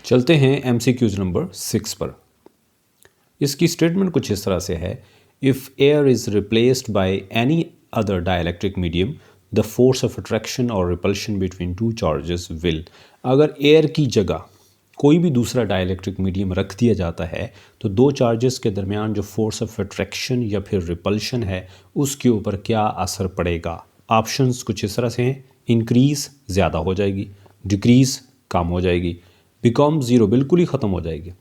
चलते हैं MCQs number 6 पर। इसकी स्टेटमेंट कुछ इस तरह से है, if air is replaced by any other dielectric medium the force of attraction और repulsion between two charges will. अगर एयर की जगह कोई भी दूसरा डाइलेक्ट्रिक मीडियम रख दिया जाता है तो दो चार्जेस के दरमियान जो फोर्स ऑफ अट्रैक्शन या फिर रिपल्शन है उसके ऊपर क्या असर पड़ेगा। ऑप्शंस कुछ इस तरह से हैं, इंक्रीज़ ज़्यादा हो जाएगी, डिक्रीज़ कम हो जाएगी, बिकॉम ज़ीरो बिल्कुल ही ख़त्म हो जाएगी।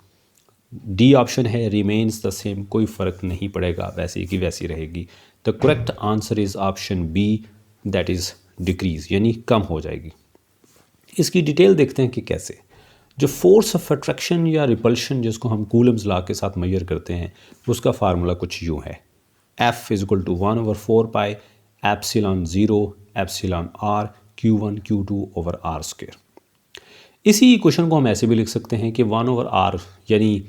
डी ऑप्शन है रिमेन्स द सेम, कोई फ़र्क नहीं पड़ेगा, वैसी की वैसी रहेगी। The correct answer is option B, that is decrease, यानी कम हो जाएगी। इसकी डिटेल देखते हैं कि कैसे। जो फोर्स ऑफ अट्रैक्शन या रिपल्शन जिसको हम कूलम्स लॉ के साथ मेजर करते हैं उसका फार्मूला कुछ यूँ है, F = 1/4 pi epsilon 0 epsilon r Q1 Q2 over r²। इसी इक्वेशन को हम ऐसे भी लिख सकते हैं कि 1/r यानी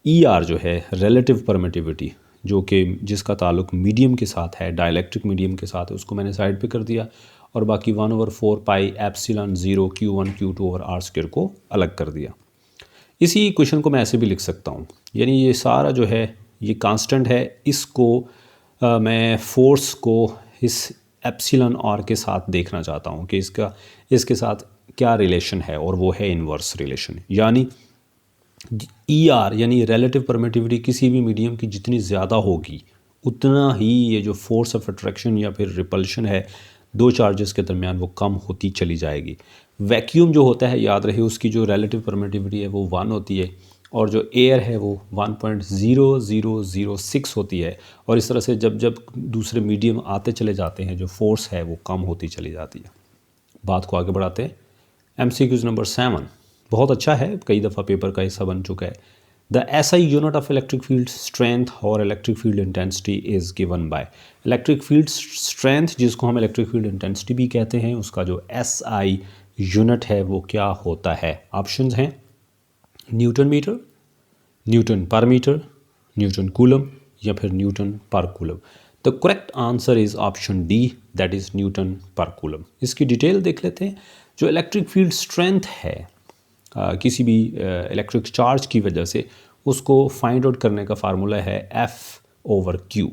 ER जो है रिलेटिव परमिटिविटी, जो कि जिसका ताल्लुक मीडियम के साथ है, डाइलेक्ट्रिक मीडियम के साथ है, उसको मैंने साइड पे कर दिया और बाकी 1/4 pi epsilon 0 Q1 Q2 over r² को अलग कर दिया। इसी इक्वेशन को मैं ऐसे भी लिख सकता हूँ, यानी ये सारा जो है ये कांस्टेंट है, इसको मैं फोर्स को इस एप्सिलॉन r के साथ देखना चाहता हूँ कि इसके साथ क्या रिलेशन है, और वो है इन्वर्स रिलेशन। यानी ER यानी रिलेटिव परमिटिविटी किसी भी मीडियम की जितनी ज़्यादा होगी उतना ही ये जो फोर्स ऑफ अट्रैक्शन या फिर रिपल्शन है दो चार्जेस के दरमियान वो कम होती चली जाएगी। वैक्यूम जो होता है, याद रहे, उसकी जो रिलेटिव परमिटिविटी है वो 1 होती है और जो एयर है वो 1.0006 होती है। और इस तरह से जब जब दूसरे मीडियम आते चले जाते हैं जो फोर्स है वो कम होती चली जाती है। बात को आगे बढ़ाते हैं। MCQs नंबर 7 बहुत अच्छा है, कई दफ़ा पेपर का हिस्सा बन चुका है। The SI unit of electric field strength और electric field intensity is given by. Electric field strength जिसको हम इलेक्ट्रिक फील्ड इंटेंसिटी भी कहते हैं, उसका जो SI यूनिट है वो क्या होता है। ऑप्शंस हैं न्यूटन मीटर, न्यूटन पर मीटर, न्यूटन कूलम या फिर न्यूटन पर coulomb. The correct answer is option D, that is Newton पर कूलम। इसकी डिटेल देख लेते हैं। जो इलेक्ट्रिक फील्ड स्ट्रेंथ है किसी भी इलेक्ट्रिक चार्ज की वजह से, उसको फाइंड आउट करने का फार्मूला है F/Q।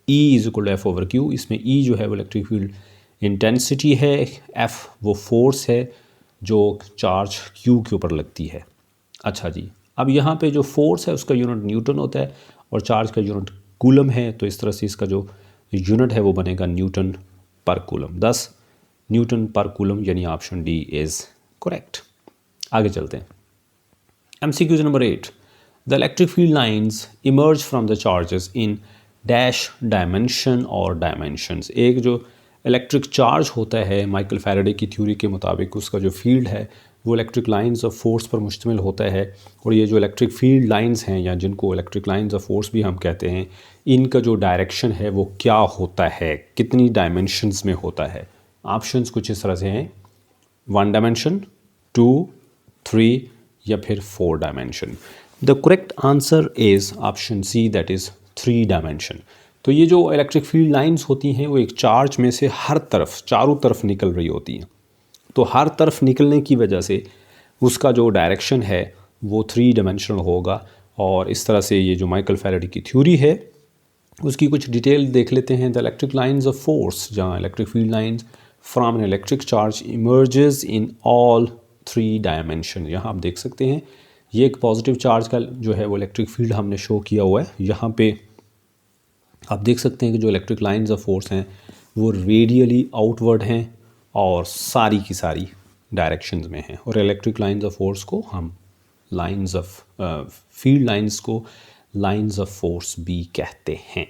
E = F/Q। इसमें E जो है वो इलेक्ट्रिक फील्ड इंटेंसिटी है, F वो फोर्स है जो चार्ज Q के ऊपर लगती है। अच्छा जी, अब यहाँ पे जो फोर्स है उसका यूनिट न्यूटन होता है और चार्ज का यूनिट कूलम है, तो इस तरह से इसका जो यूनिट है वो बनेगा न्यूटन पर कूलम। 10 न्यूटन पर कूलम, यानी ऑप्शन डी इज़ करेक्ट। आगे चलते हैं। MCQs number 8 the electric field lines emerge from the charges in dash dimension और डायमेंशंस। एक जो इलेक्ट्रिक चार्ज होता है माइकल फैराडे की थ्योरी के मुताबिक उसका जो फील्ड है वो इलेक्ट्रिक लाइंस ऑफ फोर्स पर मुश्तमिल होता है। और ये जो इलेक्ट्रिक फील्ड लाइंस हैं या जिनको इलेक्ट्रिक लाइंस ऑफ फोर्स भी हम कहते हैं, इनका जो डायरेक्शन है वो क्या होता है, कितनी डायमेंशंस में होता है। ऑप्शंस कुछ इस तरह से हैं, 1 डायमेंशन, 2, 3 या फिर 4 dimension. The correct answer is option C, that is 3 dimension. तो ये जो इलेक्ट्रिक फील्ड लाइंस होती हैं वो एक चार्ज में से हर तरफ, चारों तरफ निकल रही होती हैं। तो हर तरफ निकलने की वजह से उसका जो डायरेक्शन है वो 3 डायमेंशनल होगा। और इस तरह से ये जो माइकल फैराडे की थ्योरी है उसकी कुछ डिटेल देख लेते हैं। The electric lines of force, जहाँ electric field lines from an electric charge emerges in all 3 dimension. यहाँ आप देख सकते हैं ये एक पॉजिटिव चार्ज का जो है वो इलेक्ट्रिक फील्ड हमने शो किया हुआ है। यहाँ पे आप देख सकते हैं कि जो इलेक्ट्रिक लाइंस ऑफ फोर्स हैं वो रेडियली आउटवर्ड हैं और सारी की सारी डायरेक्शंस में हैं। और इलेक्ट्रिक लाइंस ऑफ फोर्स को हम लाइंस ऑफ फील्ड लाइंस को लाइंस ऑफ फोर्स भी कहते हैं।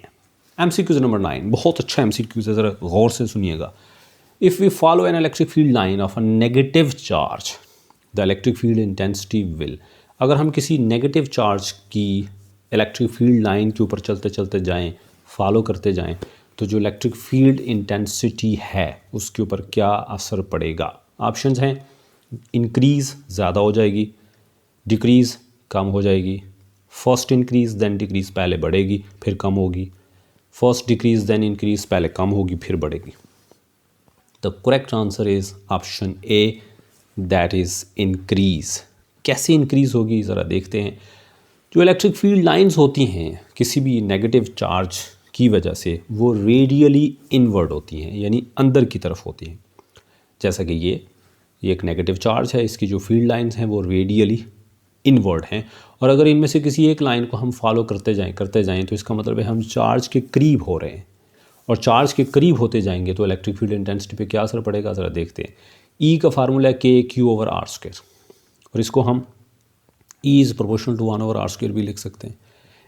MCQs नंबर 9 बहुत अच्छा MCQs है, ज़रा गौर से सुनिएगा। If we follow an electric field line of a negative charge, the electric field intensity will। अगर हम किसी नेगेटिव चार्ज की इलेक्ट्रिक फील्ड लाइन के ऊपर चलते चलते जाएं, फॉलो करते जाएं, तो जो इलेक्ट्रिक फील्ड इंटेंसिटी है उसके ऊपर क्या असर पड़ेगा। ऑप्शंस हैं इंक्रीज़ ज़्यादा हो जाएगी, डिक्रीज़ कम हो जाएगी, फर्स्ट इंक्रीज़ देन डिक्रीज़, पहले बढ़ेगी फिर कम होगी, फर्स्ट डिक्रीज़ देन इंक्रीज़, पहले कम होगी फिर बढ़ेगी। The correct answer is option A, that is increase, कैसे इंक्रीज़ होगी ज़रा देखते हैं। जो इलेक्ट्रिक फील्ड लाइंस होती हैं किसी भी नेगेटिव चार्ज की वजह से वो रेडियली इनवर्ड होती हैं, यानी अंदर की तरफ होती हैं। जैसा कि ये एक नेगेटिव चार्ज है, इसकी जो फील्ड लाइंस हैं वो रेडियली इनवर्ड हैं, और अगर इनमें से किसी एक लाइन को हम फॉलो करते जाएं तो इसका मतलब है हम चार्ज के करीब हो रहे हैं, और चार्ज के करीब होते जाएंगे तो इलेक्ट्रिक फील्ड इंटेंसिटी पे क्या असर पड़ेगा ज़रा देखते हैं। ई का फार्मूला है KQ/R², और इसको हम E is proportional to 1/R² भी लिख सकते हैं।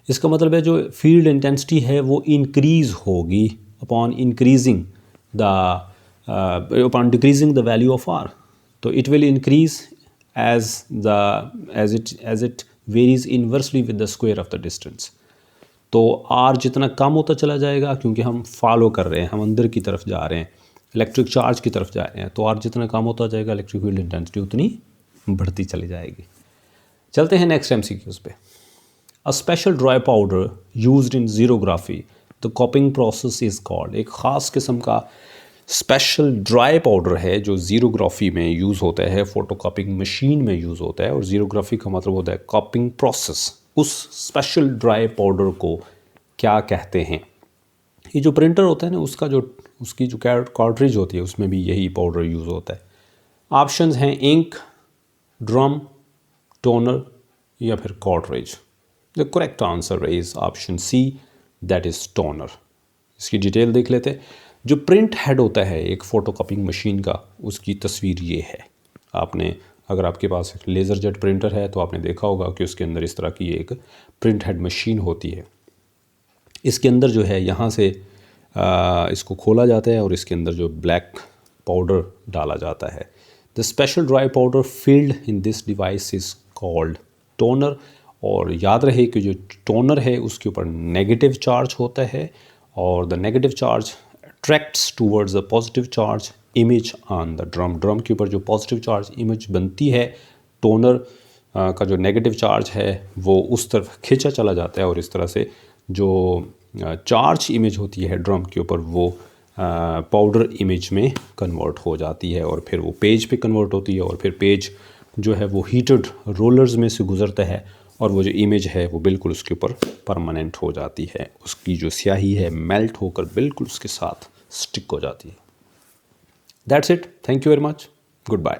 इसका मतलब है जो फील्ड इंटेंसिटी है वो इंक्रीज़ होगी upon increasing the upon decreasing the value of R, तो it will increase as it varies inversely with the square of the distance। तो R जितना कम होता चला जाएगा, क्योंकि हम फॉलो कर रहे हैं, हम अंदर की तरफ जा रहे हैं, इलेक्ट्रिक चार्ज की तरफ जा रहे हैं, तो R जितना कम होता जाएगा इलेक्ट्रिक फील्ड इंटेंसिटी उतनी बढ़ती चली जाएगी। चलते हैं नेक्स्ट MCQs पे। A special dry powder used in xerography the copying process is called. एक ख़ास किस्म का स्पेशल ड्राई पाउडर है जो ज़ीरोग्राफी में यूज़ होता है, फ़ोटोकॉपिंग मशीन में यूज़ होता है, और ज़ीरोग्राफी का मतलब होता है कॉपिंग प्रोसेस। उस स्पेशल ड्राई पाउडर को क्या कहते हैं? ये जो प्रिंटर होता है ना, उसकी जो कार्ट्रिज होती है उसमें भी यही पाउडर यूज़ होता है। ऑप्शंस हैं इंक, ड्रम, टोनर या फिर cartridge. The correct answer is option C, that is toner. इसकी डिटेल देख लेते हैं। जो प्रिंट हेड होता है एक फ़ोटोकॉपिंग मशीन का, उसकी तस्वीर ये है। आपने अगर आपके पास लेज़र जेट प्रिंटर है तो आपने देखा होगा कि उसके अंदर इस तरह की एक प्रिंट हेड मशीन होती है। इसके अंदर जो है यहाँ से इसको खोला जाता है और इसके अंदर जो ब्लैक पाउडर डाला जाता है। The special dry powder filled in this device is called toner. और याद रहे कि जो टोनर है उसके ऊपर नेगेटिव चार्ज होता है, और the negative charge attracts towards the positive charge image on the drum. Drum के ऊपर जो पॉजिटिव चार्ज इमेज बनती है, टोनर का जो नेगेटिव चार्ज है वो उस तरफ खींचा चला जाता है, और इस तरह से जो चार्ज इमेज होती है ड्रम के ऊपर वो पाउडर इमेज में कन्वर्ट हो जाती है, और फिर वो पेज पे कन्वर्ट होती है, और फिर पेज जो है वो हीटेड रोलर्स में से गुजरता है, और वो जो इमेज है वो बिल्कुल उसके ऊपर परमानेंट हो जाती है। उसकी जो स्याही है मेल्ट होकर बिल्कुल उसके साथ स्टिक हो जाती है। That's it, thank you very much, good bye.